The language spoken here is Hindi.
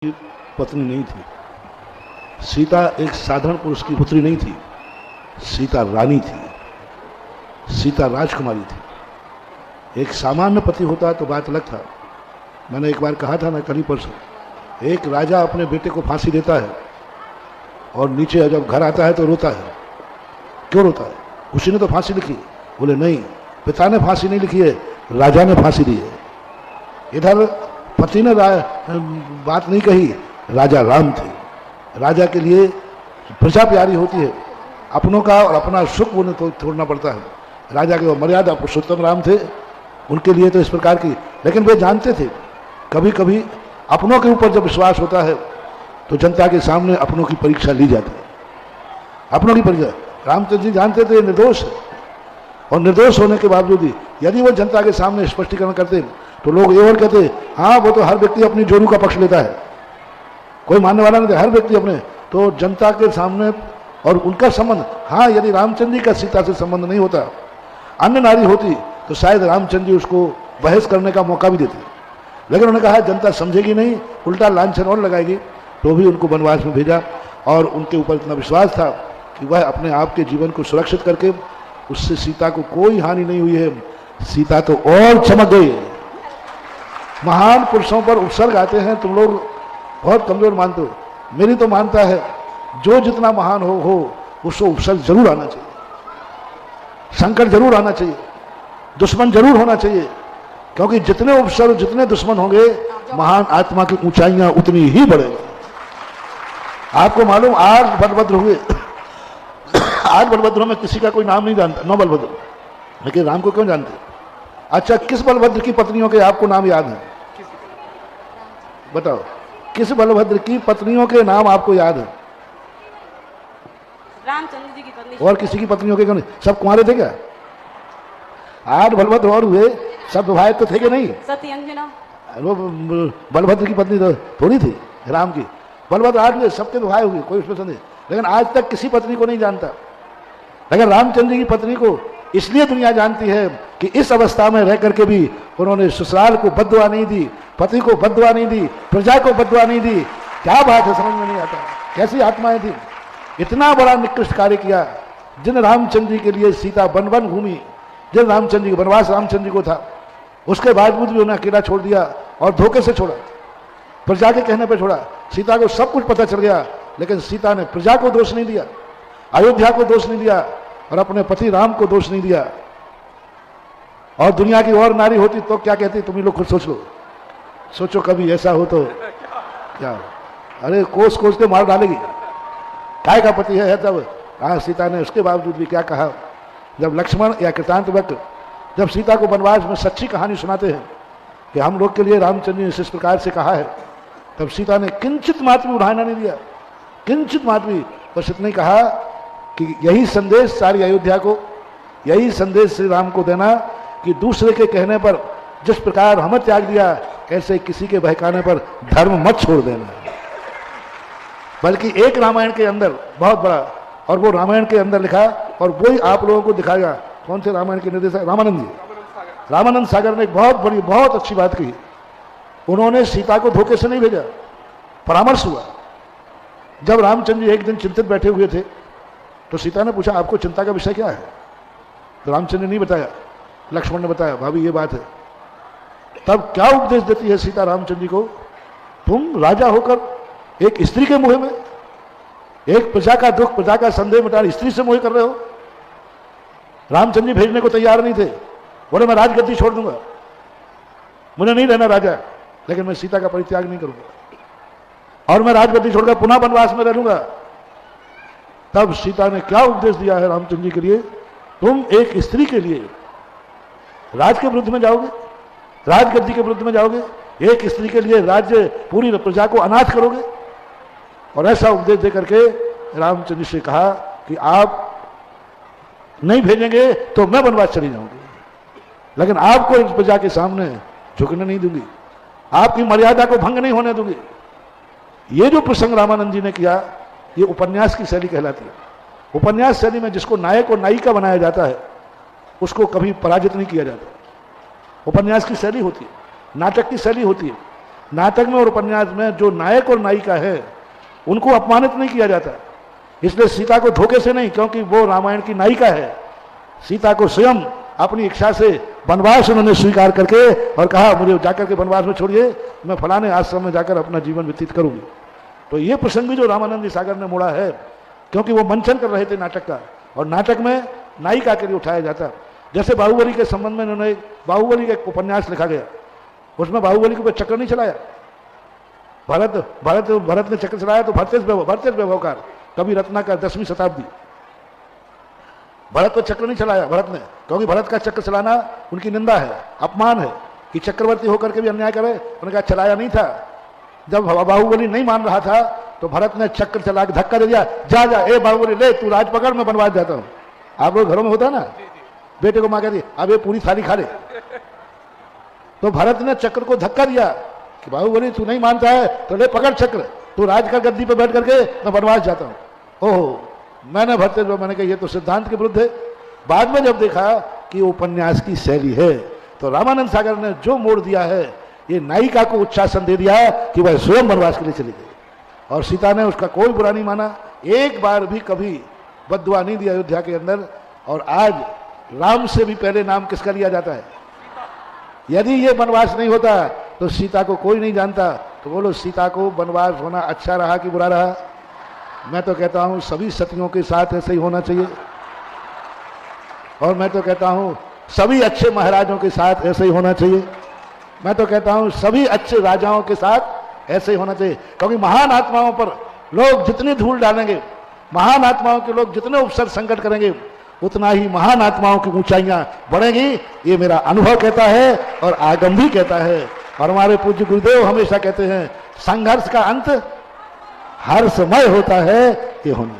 की पत्नी नहीं थी। सीता एक साधारण पुरुष की पुत्री नहीं थी, सीता रानी थी, सीता राजकुमारी थी। एक सामान्य पति होता तो बात अलग था। मैंने एक बार कहा था ना, कल ही परसों, एक राजा अपने बेटे को फांसी देता है और नीचे जब घर आता है तो रोता है। क्यों रोता है? उसी ने तो फांसी लिखी। बोले नहीं, पिता ने फांसी नहीं लिखी है, राजा ने फांसी दी है। इधर पति ने बात नहीं कही, राजा राम थे। राजा के लिए प्रजा प्यारी होती है, अपनों का और अपना सुख उन्हें तो छोड़ना पड़ता है। राजा के वो मर्यादा पुरुषोत्तम राम थे, उनके लिए तो इस प्रकार की। लेकिन वे जानते थे कभी कभी अपनों के ऊपर जब विश्वास होता है तो जनता के सामने अपनों की परीक्षा ली जाती है। अपनों की परीक्षा रामचंद्र जी जानते थे निर्दोष है, और निर्दोष होने के बावजूद भी यदि वो जनता के सामने स्पष्टीकरण करते तो लोग ये और कहते, हाँ वो तो हर व्यक्ति अपनी जोरू का पक्ष लेता है, कोई मानने वाला नहीं था, हर व्यक्ति अपने। तो जनता के सामने और उनका संबंध, हाँ यदि रामचंद्र जी का सीता से संबंध नहीं होता, अन्य नारी होती तो शायद रामचंद्र जी उसको बहस करने का मौका भी देते। लेकिन उन्होंने कहा जनता समझेगी नहीं, उल्टा लांछन और लगाएगी, तो भी उनको वनवास में भेजा। और उनके ऊपर इतना विश्वास था कि वह अपने आप के जीवन को सुरक्षित करके, उससे सीता को कोई हानि नहीं हुई है। सीता तो और चमक गई। महान पुरुषों पर उपसर्ग आते हैं, तुम लोग बहुत कमजोर मानते हो, मेरी तो मानता है जो जितना महान हो उसको उपसर्ग जरूर आना चाहिए, संकट जरूर आना चाहिए, दुश्मन जरूर होना चाहिए। क्योंकि जितने उपसर्ग, जितने दुश्मन होंगे, महान आत्मा की ऊंचाइयां उतनी ही बढ़ेगी। आपको मालूम, आज बलभद्र हुए, आज बलभद्रों में किसी का कोई नाम नहीं जानता, 9 बलभद्र, लेकिन राम को क्यों जानते? अच्छा, किस बलभद्र की पत्नियों के आपको नाम याद है? बताओ, किस बलभद्र की पत्नियों के नाम आपको याद है? रामचंद्र जी की पत्नी। और किसी की पत्नियों के नहीं? सब कुंवारे थे क्या? 8 बलभद्र और हुए, सब विवाहित तो थे कि नहीं? सती अंजना। वो बलभद्र की पत्नी तो थोड़ी थी राम की। बलभद्र 8 हुए, सबके विवाह हुए, कोई उसमें संदेह। लेकिन आज तक किसी पत्नी को नहीं जानता। लेकिन रामचंद्र जी की पत्नी को इसलिए दुनिया जानती है कि इस अवस्था में रह करके भी उन्होंने ससुराल को बद्दुआ नहीं दी, पति को बद्दुआ नहीं दी, प्रजा को बद्दुआ नहीं दी। क्या बात है, समझ में नहीं आता, कैसी आत्माएं थी। इतना बड़ा निकृष्ट कार्य किया। जिन रामचंद्र जी के लिए सीता वन वन घूमी, जिन रामचंद्र जी वनवास रामचंद्र जी को था, उसके बावजूद भी उन्हें अकेला छोड़ दिया और धोखे से छोड़ा, प्रजा के कहने पर छोड़ा। सीता को सब कुछ पता चल गया, लेकिन सीता ने प्रजा को दोष नहीं दिया, अयोध्या को दोष नहीं दिया, और अपने पति राम को दोष नहीं दिया। और दुनिया की और नारी होती तो क्या कहती, तुम ही लोग खुद सोच लो। सोचो कभी ऐसा हो तो क्या? अरे कोस कोस के मार डालेगी। काय का पति है तब? हाँ, सीता ने उसके बावजूद भी क्या कहा, जब लक्ष्मण या कृतांत वक्त जब सीता को वनवास में सच्ची कहानी सुनाते हैं कि हम लोग के लिए रामचंद्र ने इस प्रकार से कहा है, तब सीता ने किंचित मात्र भी उड़ाना नहीं दिया, किंचित मात्र भी। बस इतना ही कहा कि यही संदेश सारी अयोध्या को, यही संदेश श्री राम को देना कि दूसरे के कहने पर जिस प्रकार हमें त्याग दिया, ऐसे किसी के बहकाने पर धर्म मत छोड़ देना। बल्कि एक रामायण के अंदर बहुत बड़ा, और वो रामायण के अंदर लिखा और वही आप लोगों को दिखाया। कौन से रामायण के निर्देशक? रामानंद जी। रामानंद सागर ने एक बहुत बड़ी, बहुत अच्छी बात कही। उन्होंने सीता को धोखे से नहीं भेजा, परामर्श हुआ। जब रामचंद्र जी एक दिन चिंतित बैठे हुए थे तो सीता ने पूछा, आपको चिंता का विषय क्या है? तो रामचंद्र ने नहीं बताया, लक्ष्मण ने बताया, भाभी ये बात है। तब क्या उपदेश देती है सीता रामचंद्र जी को, तुम राजा होकर एक स्त्री के मुंह में, एक प्रजा का दुख, प्रजा का संदेह मिटा स्त्री से मोह कर रहे हो। रामचंद्र जी भेजने को तैयार नहीं थे, बोले मैं राजगद्दी छोड़ दूंगा, मुझे नहीं रहना राजा, लेकिन मैं सीता का परित्याग नहीं करूंगा और मैं राजगद्दी छोड़कर पुनः वनवास में रहूंगा। तब सीता ने क्या उपदेश दिया है रामचंद्र जी के लिए, तुम एक स्त्री के लिए राज के विरुद्ध में जाओगे, राजगद्दी के विरुद्ध में जाओगे, एक स्त्री के लिए राज्य, पूरी प्रजा को अनाथ करोगे। और ऐसा उपदेश दे करके रामचंद्र से कहा कि आप नहीं भेजेंगे तो मैं वनवास चली जाऊंगी, लेकिन आपको इस प्रजा के सामने झुकने नहीं दूंगी, आपकी मर्यादा को भंग नहीं होने दूंगी। ये जो प्रसंग रामानंद जी ने किया, ये उपन्यास की शैली कहलाती है। उपन्यास शैली में जिसको नायक और नायिका बनाया जाता है उसको कभी पराजित नहीं किया जाता। उपन्यास की शैली होती है, नाटक की शैली होती है। नाटक में और उपन्यास में जो नायक और नायिका है उनको अपमानित नहीं किया जाता। इसलिए सीता को धोखे से नहीं, क्योंकि वो रामायण की नायिका है। सीता को स्वयं अपनी इच्छा से वनवास उन्होंने स्वीकार करके और कहा मुझे जाकर के वनवास में छोड़िए, मैं फलाने आश्रम में जाकर अपना जीवन व्यतीत करूंगी। तो ये प्रसंग भी जो रामानंद जी सागर ने मोड़ा है, क्योंकि वो मंचन कर रहे थे नाटक का, और नाटक में नायिका के लिए उठाया जाता। जैसे बाहुबली के संबंध में उन्होंने बाहुबली का एक उपन्यास लिखा गया, उसमें बाहुबली के ऊपर चक्र नहीं चलाया। भरत ने चक्र चलाया तो भरतेश व्यवहार कवि रत्नाकर 10वीं शताब्दी। भरत को चक्र नहीं चलाया भरत ने, क्योंकि भरत का चक्र चलाना उनकी निंदा है, अपमान है कि चक्रवर्ती होकर के भी अन्याय करे। उन्होंने कहा चलाया नहीं था। जब बाहुबली नहीं मान रहा था तो भरत ने चक्र चला के धक्का दे दिया, जा जा ए बाहुबली ले तू राज पकड़, मैं वनवास जाता हूं। आप लोग घरों में होता ना, बेटे को मां कहती अब ये पूरी थाली खा ले, तो भरत ने चक्र को धक्का दिया कि बाहुबली तू नहीं मानता है तो ले पकड़ चक्र, तू राज का गद्दी पर बैठ करके मैं वनवास जाता हूं। ओहो, मैंने भरते हुए मैंने कहा ये तो सिद्धांत के विरुद्ध है। बाद में जब देखा कि उपन्यास की शैली है, तो रामानंद सागर ने जो मोड़ दिया है, ये नायिका को उच्चासन दे दिया कि वह स्वयं वनवास के लिए चली गई, और सीता ने उसका कोई बुरा नहीं माना, एक बार भी कभी बद्दुआ नहीं दिया अयोध्या के अंदर। और आज राम से भी पहले नाम किसका लिया जाता है? यदि ये वनवास नहीं होता तो सीता को कोई नहीं जानता। तो बोलो सीता को वनवास होना अच्छा रहा कि बुरा रहा? मैं तो कहता हूं सभी सतियों के साथ ऐसे ही होना चाहिए, और मैं तो कहता हूं सभी अच्छे महाराजों के साथ ऐसे ही होना चाहिए। मैं तो कहता हूं सभी अच्छे राजाओं के साथ ऐसे ही होना चाहिए, क्योंकि महान आत्माओं पर लोग जितनी धूल डालेंगे, महान आत्माओं के लोग जितने उपसर्ग संकट करेंगे, उतना ही महान आत्माओं की ऊंचाइयां बढ़ेंगी। ये मेरा अनुभव कहता है और आगम भी कहता है। और हमारे पूज्य गुरुदेव हमेशा कहते हैं संघर्ष का अंत हर्षमय होता है। ये होना